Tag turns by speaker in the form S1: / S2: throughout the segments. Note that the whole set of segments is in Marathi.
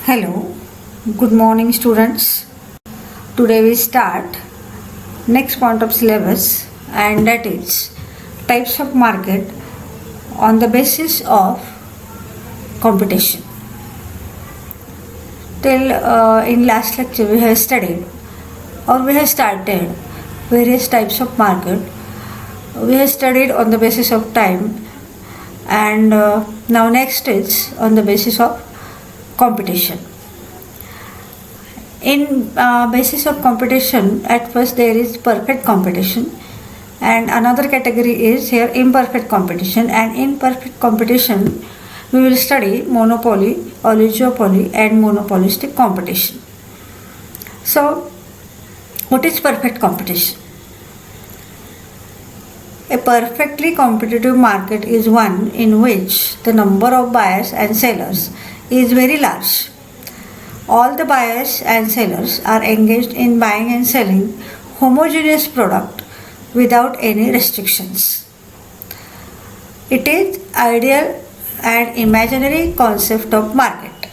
S1: Hello, good morning students. Today we start next point of syllabus, and that is types of market on the basis of competition. Till in last lecture we have studied or we have started various types of market. We have studied on the basis of time, and now next is on the basis of competition. In basis of competition, at first there is perfect competition, and another category is here imperfect competition. And in perfect competition we will study monopoly, oligopoly and monopolistic competition. So what is perfect competition? A perfectly competitive market is one in which the number of buyers and sellers is very large. All the buyers and sellers are engaged in buying and selling homogeneous product without any restrictions. It is ideal and imaginary concept of market.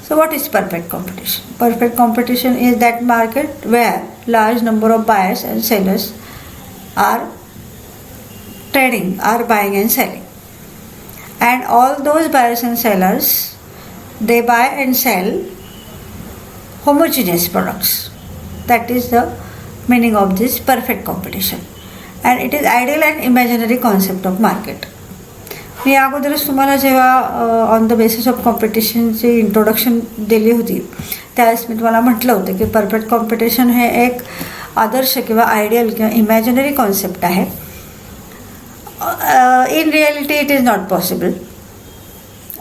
S1: So what is perfect competition? Perfect competition is that market where large number of buyers and sellers are trading, are buying and selling. And all those buyers and sellers, they buy and sell homogeneous products. That is the meaning of this perfect competition. And it is ideal and imaginary concept of market. मी अगोदरच तुम्हाला जेव्हा ऑन द बेसिस ऑफ कॉम्पिटिशनची इंट्रोडक्शन दिली होती त्यावेळेस मी तुम्हाला म्हटलं होतं की परफेक्ट कॉम्पिटिशन हे एक आदर्श किंवा आयडियल किंवा इमॅजिनरी कॉन्सेप्ट आहे. In reality it is not possible.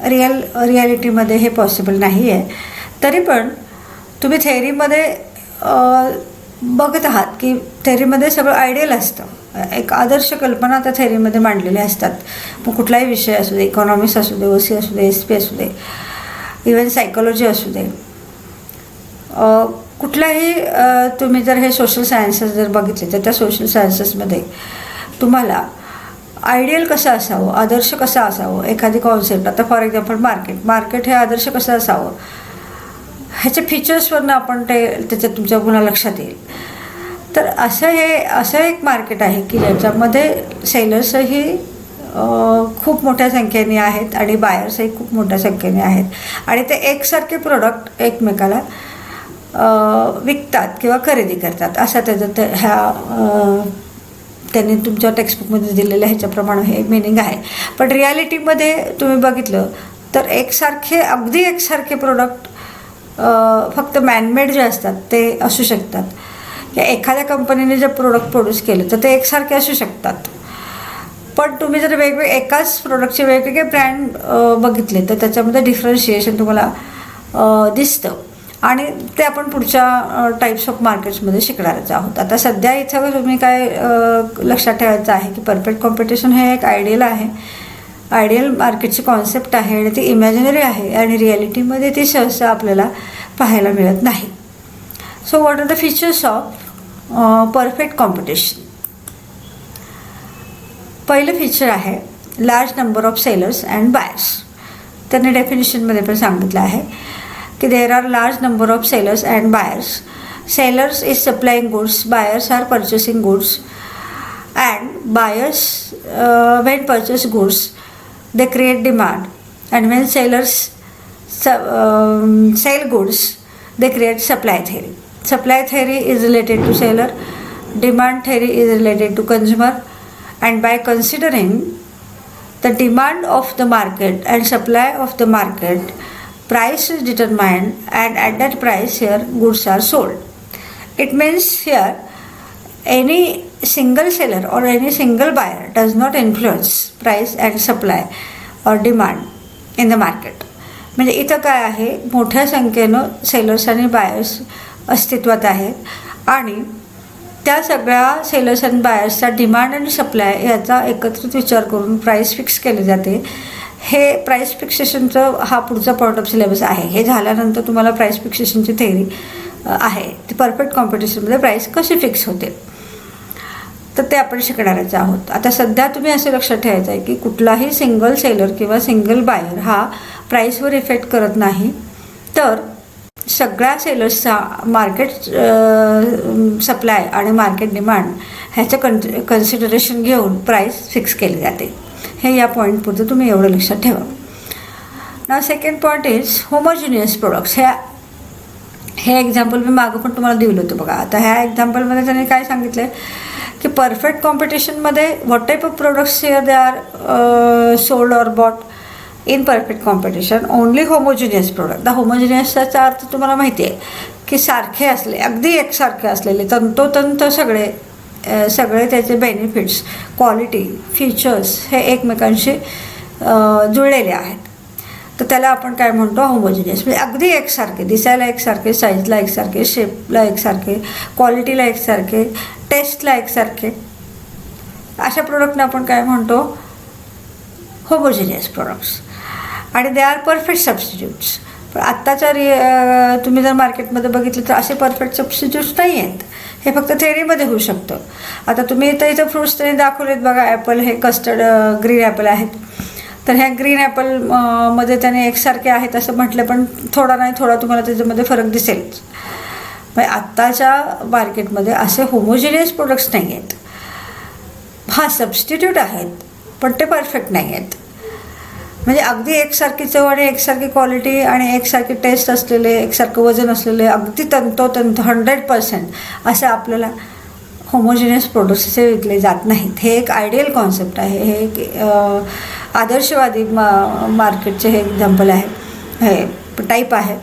S1: रियालिटीमध्ये हे पॉसिबल नाही आहे. तरी पण तुम्ही थेअरीमध्ये बघत आहात की थेअरीमध्ये सगळं आयडियल असतं. एक आदर्श कल्पना त्या थेअरीमध्ये मांडलेल्या असतात. मग कुठलाही विषय असू दे, इकॉनॉमिक्स असू दे, OC असू दे, SP असू दे, इवन सायकोलॉजी असू दे, कुठलाही तुम्ही जर हे सोशल सायन्सेस जर बघितले तर त्या सोशल सायन्सेसमध्ये तुम्हाला आयडियल कसं असावं, आदर्श कसं असावं, एखादी कॉन्सेप्ट, आता फॉर एक्झाम्पल मार्केट हे आदर्श कसं असावं ह्याच्या फीचर्सवरनं आपण त्याच्यात तुमच्या पुन्हा लक्षात येईल. तर असं एक मार्केट आहे की ज्याच्यामध्ये सेलर्सही खूप मोठ्या संख्येने आहेत आणि बायर्सही खूप मोठ्या संख्येने आहेत आणि ते एकसारखे प्रोडक्ट एकमेकाला विकतात किंवा खरेदी करतात. असा त्याचं त्यांनी तुमच्या टेक्स्टबुकमध्ये दिलेल्या ह्याच्याप्रमाणे हे मिनिंग आहे. पण रियालिटीमध्ये तुम्ही बघितलं तर अगदी एकसारखे प्रोडक्ट फक्त मॅनमेड जे असतात ते असू शकतात. या एखाद्या कंपनीने जर प्रोडक्ट प्रोड्यूस केलं तर ते एकसारखे असू शकतात. पण तुम्ही जर एकाच प्रोडक्टचे वेगवेगळे ब्रँड बघितले तर त्याच्यामध्ये डिफरन्शिएशन तुम्हाला दिसतं आणि ते आपण पुढच्या टाईप्स ऑफ मार्केट्समध्ये शिकणारच आहोत. आता सध्या इथं तुम्ही काय लक्षात ठेवायचं आहे की परफेक्ट कॉम्पिटिशन हे एक आयडियल आहे, आयडियल मार्केटची कॉन्सेप्ट आहे आणि ती इमॅजिनरी आहे आणि रियालिटीमध्ये ती सहसा आपल्याला पाहायला मिळत नाही. So what are the features of perfect competition? पहिलं फीचर आहे large number of sellers and buyers. त्यांनी डेफिनेशनमध्ये पण सांगितलं आहे की there are large number of sellers and buyers. Sellers is supplying goods, buyers are purchasing goods, and buyers when purchase goods they create demand, and when sellers sell goods they create supply theory. Supply theory is related to seller, demand theory is related to consumer, and by considering the demand of the market and supply of the market, price is determined and at that price here goods are sold. It means here any single seller or any single buyer does not influence price and supply or demand in the market. म्हणजे इथं काय आहे, मोठ्या संख्येनं सेलर्स आणि बायर्स अस्तित्वात आहेत आणि त्या सगळ्या सेलर्स आणि बायर्सचा डिमांड आणि सप्लाय याचा एकत्रित विचार करून प्राईस फिक्स केले जाते. हे प्राईस फिक्सेशनचं हा पुढचा पॉईंट ऑफ सिलेबस आहे. हे झाल्यानंतर तुम्हाला प्राईस फिक्सेशनची थेअरी आहे ती परफेक्ट कॉम्पिटिशनमध्ये प्राईस कशी फिक्स होते. तर ते आपण शिकणारच आहोत. आता सध्या तुम्ही असं लक्षात ठेवायचं आहे की कुठलाही सिंगल सेलर किंवा सिंगल बायर हा प्राईसवर इफेक्ट करत नाही, तर सगळ्या सेलर्सचा मार्केट सप्लाय आणि मार्केट डिमांड ह्याचं कन्सिडरेशन घेऊन प्राईस फिक्स केली जाते. हे या पॉईंटपुरतं तुम्ही एवढं लक्षात ठेवा. Now second point is homogeneous products. हे एक्झाम्पल मी मागं पण तुम्हाला दिलं होतं बघा. आता ह्या एक्झाम्पलमध्ये त्यांनी काय सांगितलं आहे की परफेक्ट कॉम्पिटिशनमध्ये what type of products here they are sold or bought in perfect competition only homogeneous product. The होमोजिनियसचा अर्थ तुम्हाला माहिती आहे की सारखे असले, अगदी एकसारखे असलेले, तंतोतंत सगळे त्याचे बेनिफिट्स, क्वालिटी, फीचर्स हे एकमेकांशी जुळलेले आहेत. तर त्याला आपण काय म्हणतो, होमोजिनियस. म्हणजे अगदी एकसारखे, दिसायला एकसारखे, साईजला एकसारखे, शेपला एकसारखे, क्वालिटीला एकसारखे, टेस्टला एकसारखे, अशा प्रोडक्टना आपण काय म्हणतो, होमोजिनियस प्रोडक्ट्स. आणि दे आर परफेक्ट सबस्टिट्यूट्स. पण आत्ताच्या तुम्ही जर मार्केटमध्ये बघितलं तर असे परफेक्ट सबस्टिट्यूट्स नाही आहेत. हे फक्त थेअरीमध्ये होऊ शकतं. आता तुम्ही इथं फ्रुट्स त्यांनी दाखवलेत बघा. ॲपल हे कस्टर्ड ग्रीन ॲपल आहेत. तर ह्या ग्रीन ॲपल मध्ये त्याने एकसारखे आहेत असं म्हटलं, पण थोडा नाही थोडा तुम्हाला त्याच्यामध्ये फरक दिसेलच. म्हणजे आत्ताच्या मार्केटमध्ये असे होमोजिनियस प्रोडक्ट्स नाही आहेत. हा सबस्टिट्यूट आहेत पण ते परफेक्ट नाही आहेत. म्हणजे अगदी एकसारखी चव आणि एकसारखी क्वालिटी आणि एकसारखी टेस्ट असलेले, एकसारखं वजन असलेले, अगदी तंतोतंत 100% असं आपल्याला होमोजिनियस प्रोडक्ट्स असे विकले जात नाहीत. हे एक आयडियल कॉन्सेप्ट आहे. हे एक आदर्शवादी मार्केटचे हे एक्झाम्पल आहे, हे टाईप आहे.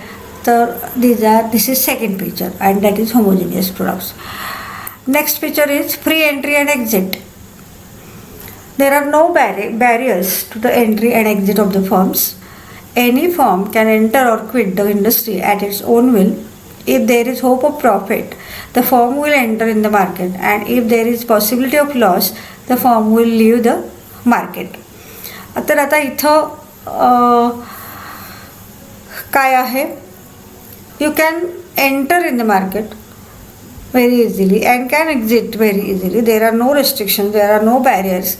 S1: तर this is second picture and that is homogeneous products. Next picture is free entry and exit. There are no barriers to the entry and exit of the firms. Any firm can enter or quit the industry at its own will. If there is hope of profit, the firm will enter in the market, and if there is possibility of loss, the firm will leave the market. तर आता इथं काय आहे, you can enter in the market very easily and can exit very easily. There are no restrictions, there are no barriers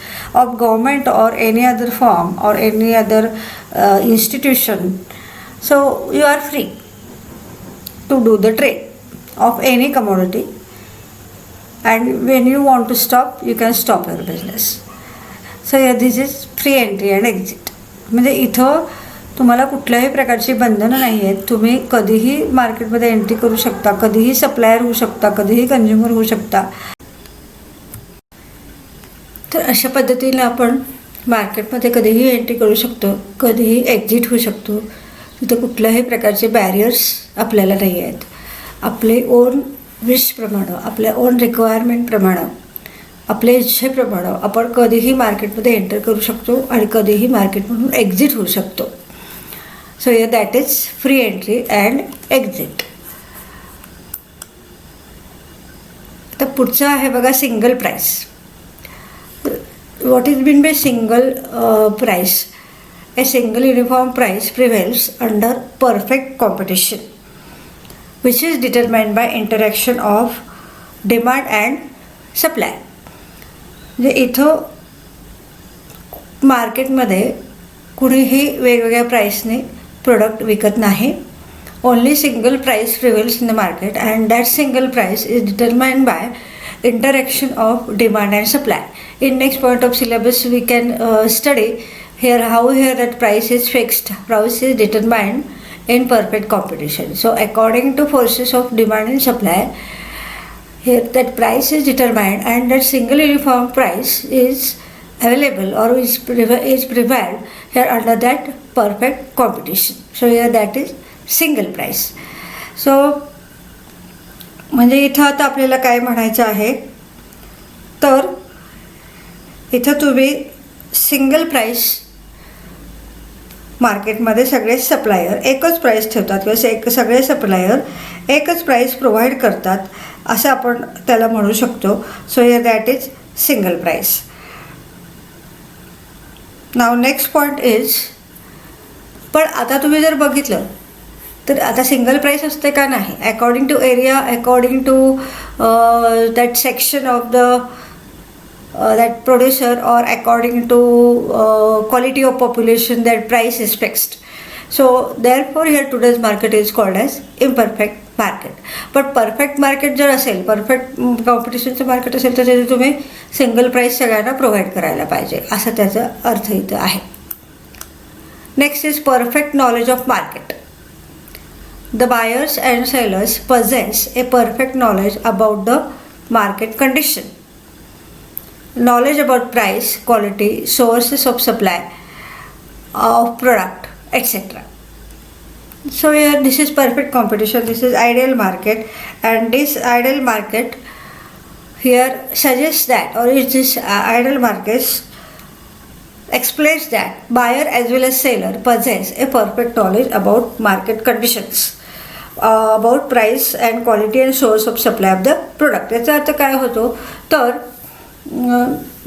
S1: of government or any other firm or any other institution. So you are free to do the trade of any commodity, and when you want to stop, you can stop your business. So yeah, this is free entry and exit. म्हणजे इथं तुम्हाला कुठल्याही प्रकारची बंधनं नाही आहेत. तुम्ही कधीही मार्केटमध्ये एंट्री करू शकता, कधीही सप्लायर होऊ शकता, कधीही कंझ्युमर होऊ शकता. तर अशा पद्धतीने आपण मार्केटमध्ये कधीही एंट्री करू शकतो, कधीही एक्झिट होऊ शकतो. तिथं कुठल्याही प्रकारचे बॅरियर्स आपल्याला नाही आहेत. आपले ओन विशप्रमाणे, आपल्या ओन रिक्वायरमेंटप्रमाणे, आपल्या इच्छेप्रमाणे आपण कधीही मार्केटमध्ये एंटर करू शकतो आणि कधीही मार्केटमधून एक्झिट होऊ शकतो. So here that is free entry and exit. आता पुढचं आहे बघा single price. What is meant by single price? A single uniform price prevails under perfect competition, which is determined by interaction of demand and supply. म्हणजे इथं मार्केटमध्ये कुणीही वेगवेगळ्या प्राईसने प्रोडक्ट विकत नाही. Only single price prevails in the market and that single price is determined by interaction of demand and supply. In next point of syllabus we can study here how here that price is fixed, price is determined in perfect competition. So according to forces of demand and supply, here that price is determined and that single uniform price is available or is prevailed here under that perfect competition. So here that is single price. So म्हणजे इथं आता आपल्याला काय म्हणायचं आहे, तर इथं तुम्ही सिंगल प्राइस मार्केटमध्ये सगळे सप्लायर एकच प्राइस ठेवतात किंवा सगळे सप्लायर एकच प्राइस प्रोव्हाइड करतात असं आपण त्याला म्हणू शकतो. So here that is single price. Now next point is, पण आता तुम्ही जर बघितलं तर आता सिंगल प्राइस असते का नाही, according to area, according to that section of the that producer or according to quality of population that price is fixed. So therefore here today's market is called as imperfect market. But perfect market जर असेल, परफेक्ट कॉम्पिटिशनचं मार्केट असेल तर त्याचे तुम्ही सिंगल प्राईस सगळ्यांना प्रोव्हाइड करायला पाहिजे, असा त्याचा अर्थ इथं आहे. Next is perfect knowledge of market. The buyers and sellers possess a perfect knowledge about the market condition. Knowledge about price, quality, sources of supply of product, etc. So here this is perfect competition, this is ideal market, and this ideal market here suggests that, or is this ideal market explains that buyer as well as seller possess a perfect knowledge about market conditions. About price and quality and source of supply of the product. याचा अर्थ काय होतो तर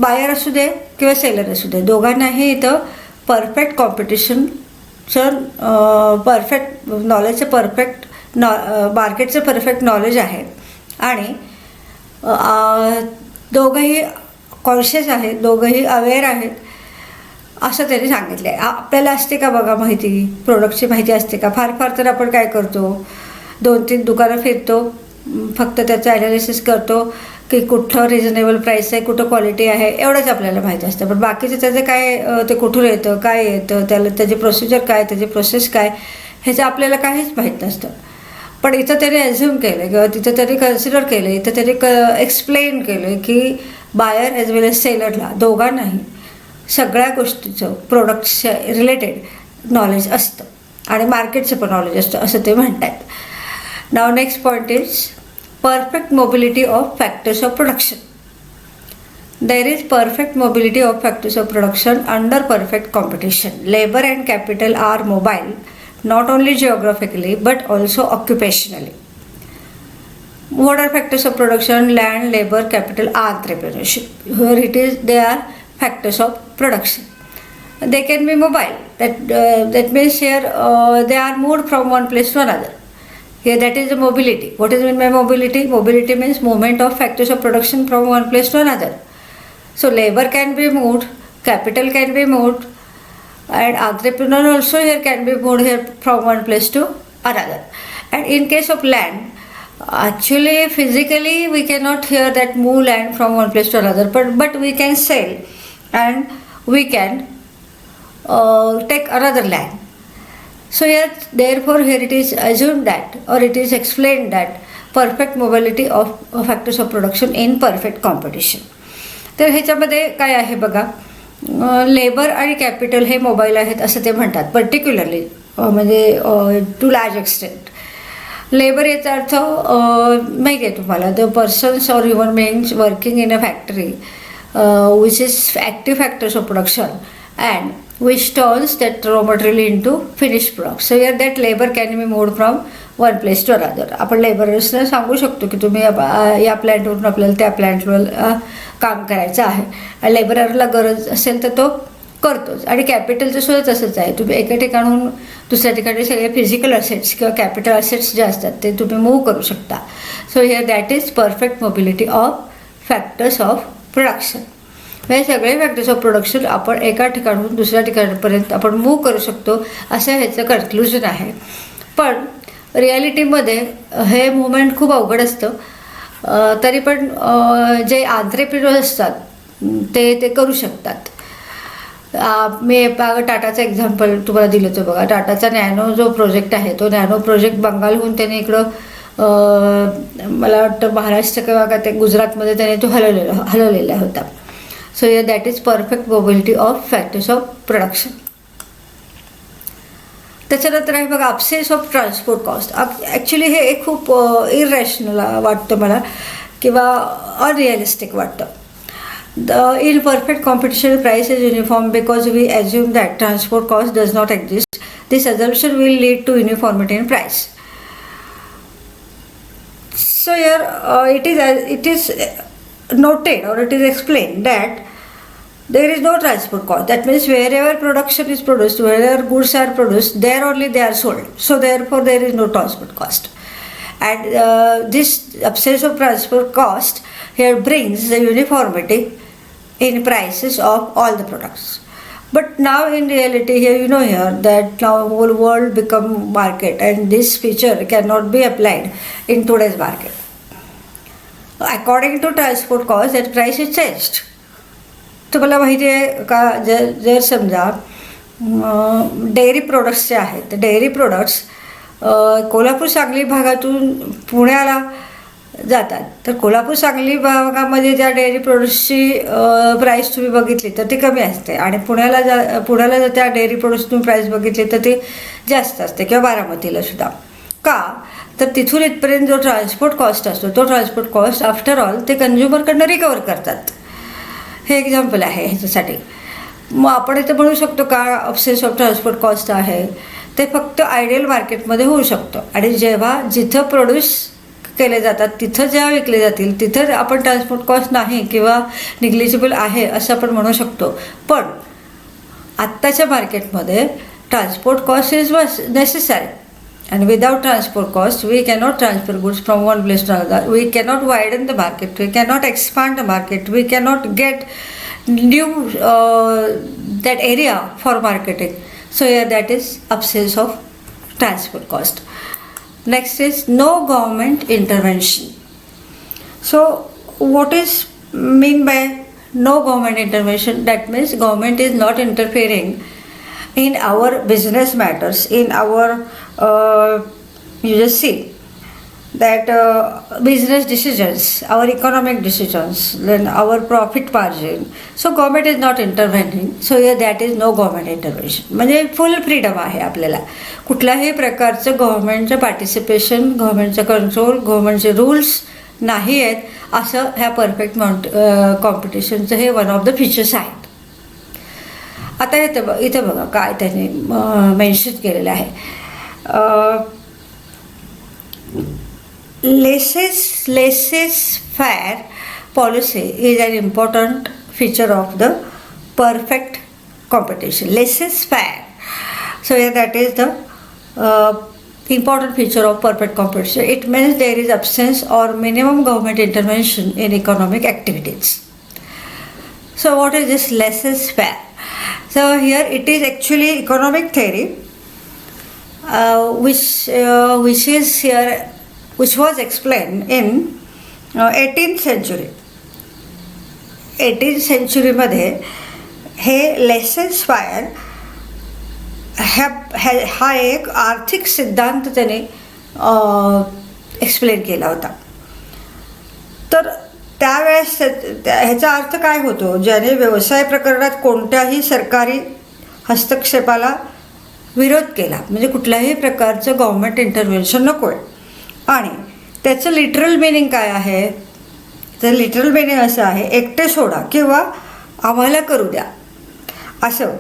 S1: बायर असू दे किंवा सेलर असू दे, दोघांनाही इथं परफेक्ट कॉम्पिटिशनचं परफेक्ट नॉलेजचं परफेक्ट मार्केटचं परफेक्ट नॉलेज आहे आणि दोघंही कॉन्शियस आहेत, दोघंही अवेअर आहेत असं त्यांनी सांगितलं आहे. आपल्याला असते का बघा माहिती, प्रोडक्टची माहिती असते का? फार फार तर आपण काय करतो, 2-3 दुकानं फिरतो, फक्त त्याचं ॲनालिसिस करतो की कुठं रिजनेबल प्राईस आहे, कुठं क्वालिटी आहे, एवढंच आपल्याला माहिती असतं. पण बाकीचं त्याचं काय, ते कुठून येतं, काय येतं, त्याला त्याची प्रोसिजर काय, त्याची प्रोसेस काय, ह्याचं आपल्याला काहीच माहीत नसतं. पण इथं त्याने ॲझ्युम केलं किंवा तिथं त्याने कन्सिडर केलं, इथं त्याने एक्सप्लेन केलं की बायर ॲज वेल एज सेलरला दोघांनाही सगळ्या गोष्टीचं प्रोडक्टच्या रिलेटेड नॉलेज असतं आणि मार्केटचं पण नॉलेज असतं असं ते म्हणतात. Now next point is perfect mobility of factors of production. There is perfect mobility of factors of production under perfect competition. Labour and capital are mobile not only geographically but also occupationally. What are factors of production? Land, labor, capital, entrepreneurship. Here it is, they are factors of production. They can be mobile. That means here they are moved from one place to another. Here that is the mobility. What is meant by mobility? Mobility means movement of factors of production from one place to another. So labor can be moved, capital can be moved, and entrepreneur also here can be moved here from one place to another. And in case of land, actually physically we cannot here that move land from one place to another, but we can sell and we can take another land. So here therefore here it is assumed that, or it is explained that perfect mobility of factors of production in perfect competition. तर ह्याच्यामध्ये काय आहे बघा, लेबर आणि कॅपिटल हे मोबाईल आहेत असं ते म्हणतात पर्टिक्युलरली, म्हणजे टू लार्ज एक्सटेंट. लेबर याचा अर्थ माहिती आहे तुम्हाला, the persons or human beings working in a factory which is active factors of production and which turns that raw material into finish product. So here that labour can be moved from one place to another. आपण लेबरर्सना सांगू शकतो की तुम्ही या प्लॅन्टवरून आपल्याला त्या प्लॅन्टवर काम करायचं आहे. लेबररला गरज असेल तर तो करतोच. आणि कॅपिटलचं सुद्धा तसंच आहे, तुम्ही एका ठिकाणून दुसऱ्या ठिकाणी सगळे फिजिकल असेट्स किंवा कॅपिटल असेट्स जे असतात ते तुम्ही मूव्ह करू शकता. So here that is perfect mobility of factors of production. हे सगळे फॅक्टर्स ऑफ प्रोडक्शन आपण एका ठिकाणून दुसऱ्या ठिकाणापर्यंत आपण मूव्ह करू शकतो असं ह्याचं कन्क्लुजन आहे. पण रिॲलिटीमध्ये हे मुवमेंट खूप अवघड असतं. तरी पण जे आंट्रेप्रेन्योर असतात ते करू शकतात. मी टाटाचं एक्झाम्पल तुम्हाला दिलं होतं बघा. टाटाचा नॅनो जो प्रोजेक्ट आहे तो नॅनो प्रोजेक्ट बंगालहून त्याने इकडं मला वाटतं महाराष्ट्र किंवा का ते गुजरातमध्ये त्याने तो हलवलेला होता. So here that is perfect mobility of factors of production. त्याच्यानंतर आहे बघा absence of transport cost. Actually हे एक खूप इररॅशनल वाटतं मला किंवा अनरिअलिस्टिक वाटतं. The in perfect competition price is uniform because we assume that transport cost does not exist. This assumption will lead to uniformity in price. So here it is noted or it is explained that there is no transport cost. That means wherever production is produced, wherever goods are produced, there only they are sold. So therefore there is no transport cost. And this absence of transport cost here brings the uniformity in prices of all the products. But now in reality here, here that now whole world become market, and this feature cannot be applied in today's market. According to transport cost, that price is changed. तुम्हाला माहिती आहे का, जर समजा डेअरी प्रोडक्ट्स जे आहेत, तर डेअरी प्रोडक्ट्स कोल्हापूर सांगली भागातून पुण्याला जातात, तर कोल्हापूर सांगली भागामध्ये ज्या डेअरी प्रोडक्ट्सची प्राईस तुम्ही बघितली तर ती कमी असते, आणि पुण्याला जर त्या डेअरी प्रोडक्ट्स तुम्ही प्राईस बघितली तर ती जास्त असते, किंवा बारामतीला सुद्धा. का तर तिथून इथपर्यंत जो ट्रान्सपोर्ट कॉस्ट असतो, तो ट्रान्सपोर्ट कॉस्ट आफ्टर ऑल ते कन्झ्युमरकडनं रिकवर करतात. हे एक्झाम्पल आहे ह्याच्यासाठी. मग आपण इथं म्हणू शकतो का अब्सेन्स ऑफ ट्रान्सपोर्ट कॉस्ट आहे, ते फक्त आयडियल मार्केटमध्ये होऊ शकतो, आणि जेव्हा जिथं प्रोड्यूस केले जातात तिथं जेव्हा विकले जातील तिथं आपण ट्रान्सपोर्ट कॉस्ट नाही किंवा निग्लिजिबल आहे असं आपण म्हणू शकतो. पण आत्ताच्या मार्केटमध्ये transport cost is necessary, and without transport cost we cannot transfer goods from one place to another, we cannot widen the market, we cannot expand the market, we cannot get new that area for marketing. So here that is absence of transport cost. Next is no government intervention. So what is mean by no government intervention? That means government is not interfering in our business matters, in our you just see that business decisions, our economic decisions, then our profit margin. So government is not intervening. So here that is no government intervention. म्हणजे फुल फ्रीडम आहे आपल्याला. कुठल्याही प्रकारचं गव्हर्नमेंटचं पार्टिसिपेशन, गव्हर्नमेंटचं कंट्रोल, गव्हर्नमेंटचे रूल्स नाही आहेत असं ह्या परफेक्ट कॉम्पिटिशनचं हे वन ऑफ द फीचर्स आहेत. आता इथं बघा काय त्याने मेन्शन केलेलं आहे. laissez-faire policy is an important feature of the perfect competition. Laissez-faire. So that is the important feature of perfect competition. It means there is absence or minimum government intervention in economic activities. So what is this laissez-faire? So here it is actually economic theory, which was explained in 18th century. 18th century मध्ये हे laissez-faire हा एक आर्थिक सिद्धांत त्याने एक्सप्लेन केला होता. तर त्यावेळेस ह्याचा अर्थ काय होतो, ज्याने व्यवसाय प्रकरणात कोणत्याही सरकारी हस्तक्षेपाला विरोध केला, म्हणजे कुठल्याही प्रकारचं गव्हर्नमेंट इंटरव्हेन्शन नको आहे. आणि त्याचं लिटरल मिनिंग काय आहे, तर लिटरल मिनिंग असं आहे, एकटे सोडा किंवा आम्हाला करू द्या, असं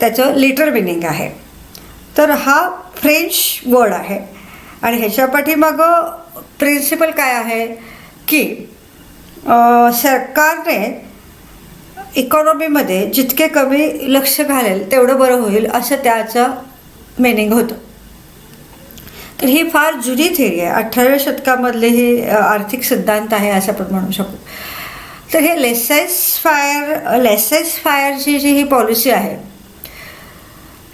S1: त्याचं लिटरल मिनिंग आहे. तर हा फ्रेंच वर्ड आहे, आणि ह्याच्या पाठीमागं प्रिन्सिपल काय आहे की सरकारने इकॉनॉमीमध्ये जितके कमी लक्ष घालेल तेवढं बरं होईल असं त्याचं मिनिंग होतं. तर ही फार जुनी थेरी आहे, 18व्या शतकामधले हे आर्थिक सिद्धांत आहे असं आपण म्हणू शकतो. तर हे लेसेस-फायरची जी ही पॉलिसी आहे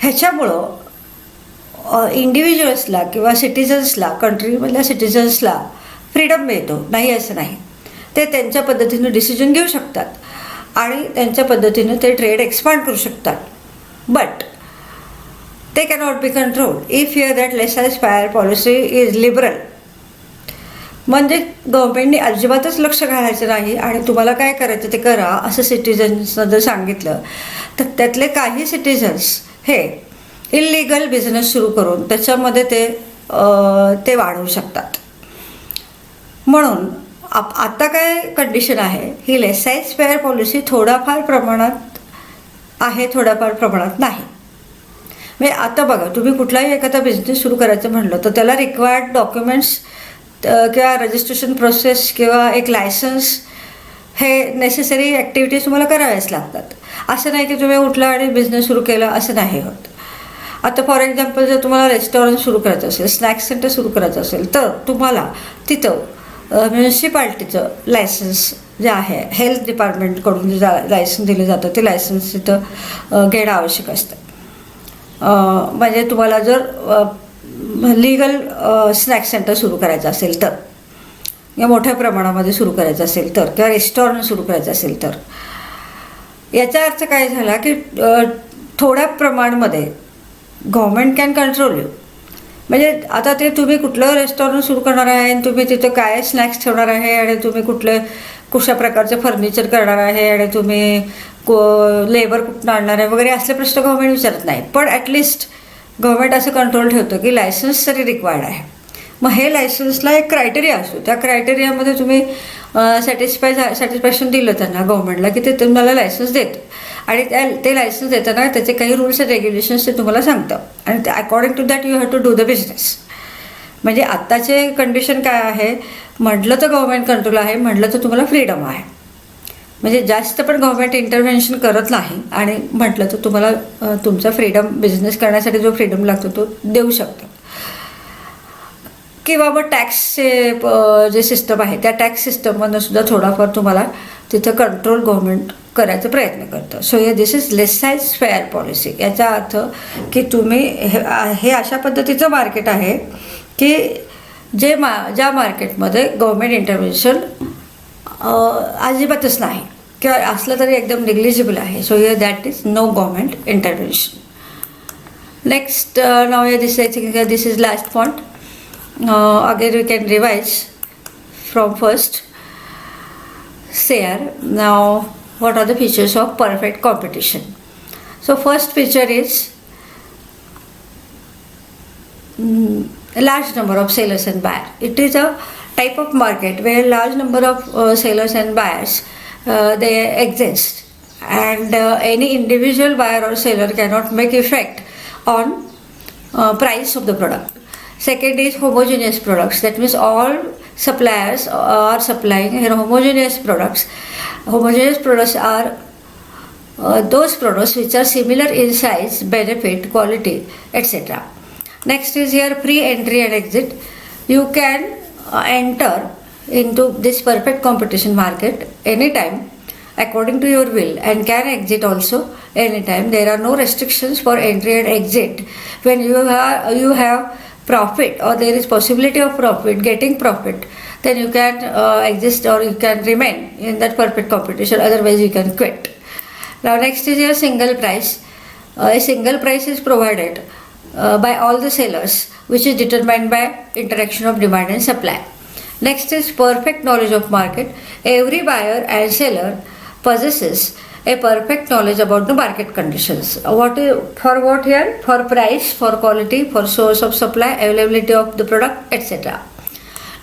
S1: ह्याच्यामुळं इंडिव्हिज्युअल्सला किंवा सिटिझन्सला, कंट्रीमधल्या सिटिझन्सला फ्रीडम मिळतो, नाही असं नाही. ते त्यांच्या पद्धतीनं डिसिजन घेऊ शकतात आणि त्यांच्या पद्धतीनं ते ट्रेड एक्सपांड करू शकतात. बट ते cannot be controlled if here that laces-fire policy is liberal. म्हणजे गव्हर्नमेंटने अजिबातच लक्ष घालायचं नाही आणि तुम्हाला काय करायचं ते करा असं सिटिझन्सनं जर सांगितलं तर त्यातले काही सिटिझन्स हे इल्लिगल बिझनेस सुरू करून त्याच्यामध्ये ते वाढवू शकतात. म्हणून आता काय कंडिशन आहे, ही लेसेस-फायर पॉलिसी थोडाफार प्रमाणात आहे, थोड्याफार प्रमाणात नाही. म्हणजे आता बघा, तुम्ही कुठलाही एखादा बिझनेस सुरू करायचं म्हणलं तर त्याला रिक्वायर्ड डॉक्युमेंट्स किंवा रजिस्ट्रेशन प्रोसेस किंवा एक लायसन्स हे नेसेसरी ॲक्टिव्हिटीज तुम्हाला कराव्याच लागतात. असं नाही की तुम्ही उठला आणि बिझनेस सुरू केला असं नाही होत. आता फॉर एक्झाम्पल जर तुम्हाला रेस्टॉरंट सुरू करायचं असेल, स्नॅक्स सेंटर सुरू करायचं असेल तर तुम्हाला तिथं म्युन्सिपाल्टीचं लायसन्स जे आहे हेल्थ डिपार्टमेंटकडून जे लायसन्स दिलं जातं ते लायसन्स तिथं घेणं आवश्यक असतं. म्हणजे तुम्हाला जर लिगल स्नॅक्स सेंटर सुरू करायचं असेल तर, या मोठ्या प्रमाणामध्ये सुरू करायचं असेल तर, किंवा रेस्टॉरंट सुरू करायचं असेल तर, याचा अर्थ काय झाला की थोड्या प्रमाणामध्ये गव्हर्मेंट कॅन कंट्रोल यू. म्हणजे आता ते तुम्ही कुठलं रेस्टॉरंट सुरू करणार आहे आणि तुम्ही तिथं काय स्नॅक्स ठेवणार आहे आणि तुम्ही कुठल्या प्रकारचं फर्निचर करणार आहे आणि तुम्ही लेबर कुठून आणणार आहे वगैरे असले प्रश्न गव्हर्मेंट विचारत नाही. पण ॲटलिस्ट गव्हर्मेंट असं कंट्रोल ठेवतं की लायसन्स तरी रिक्वायर्ड आहे. मग हे लायसन्सला एक क्रायटेरिया असतो. त्या क्रायटेरियामध्ये तुम्ही सॅटिस्फॅक्शन दिलं त्यांना गव्हर्मेंटला की ते तुम्हाला लायसन्स देतं, आणि ते लायसन्स देताना त्याचे काही रूल्स अँड रेग्युलेशन्स ते तुम्हाला सांगतं, आणि according to that you have to do the business. म्हणजे आत्ताचे कंडिशन काय आहे, म्हटलं तर गव्हर्मेंट कंट्रोल आहे, म्हटलं तर तुम्हाला फ्रीडम आहे. म्हणजे जास्त पण गव्हर्मेंट इंटरव्हेन्शन करत नाही, आणि म्हटलं तर तुम्हाला तुमचा फ्रीडम, बिझनेस करण्यासाठी जो फ्रीडम लागतो तो देऊ शकतो. किंवा मग टॅक्सचे जे सिस्टम आहे त्या टॅक्स सिस्टममधून सुद्धा थोडाफार तुम्हाला तिथं कंट्रोल गव्हर्मेंट करायचा प्रयत्न करतं. So this is laissez faire policy. याचा अर्थ की तुम्ही हे अशा पद्धतीचं मार्केट आहे की ज्या मार्केटमध्ये गव्हर्मेंट इंटरव्हेन्शन अजिबातच नाही, किंवा असलं तरी एकदम निग्लिजिबल आहे. So that is no government intervention. Next now this I think this is last point. Again we can revise from first. Here now what are the features of perfect competition? So first feature is a large number of sellers and buyers. It is a type of market where large number of sellers and buyers they exist, and any individual buyer or seller cannot make effect on price of the product. Second is homogeneous products. That means all suppliers are supplying homogeneous products. Homogeneous products are those products which are similar in size, benefit, quality, etc. Next is here pre-entry and exit. You can enter into this perfect competition market anytime according to your will, and can exit also anytime. There are no restrictions for entry and exit. When you have profit, or there is possibility of profit, getting profit, then you can exist or you can remain in that perfect competition, otherwise you can quit. Now next is your single price. A single price is provided by all the sellers, which is determined by interaction of demand and supply. Next is perfect knowledge of market. Every buyer and seller possesses a perfect knowledge about the market conditions. For what here? For price, for quality, for source of supply, availability of the product, etc.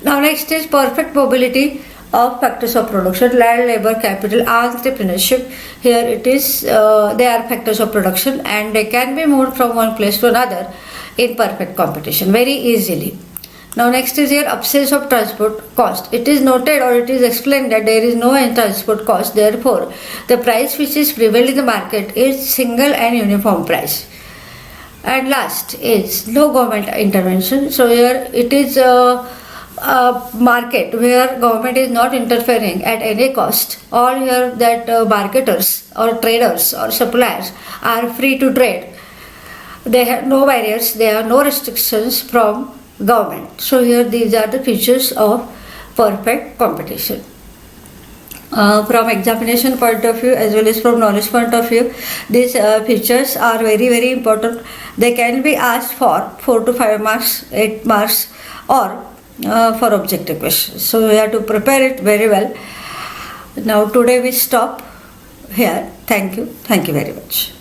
S1: Now next is perfect mobility of factors of production: land, labor, capital, entrepreneurship. Here it is, they are factors of production, and they can be moved from one place to another in perfect competition very easily. Now next is here absence of transport cost. It is noted or it is explained that there is no transport cost, therefore the price which is prevailed in the market is single and uniform price. And last is no government intervention. So here it is a market where government is not interfering at any cost. All here that marketers or traders or suppliers are free to trade. They have no barriers, there are no restrictions from government. So here these are the features of perfect competition. From examination point of view as well as from knowledge point of view, these features are very very important. They can be asked for 4 to 5 marks, 8 marks, or for objective questions. So we have to prepare it very well. Now today we stop here. Thank you very much.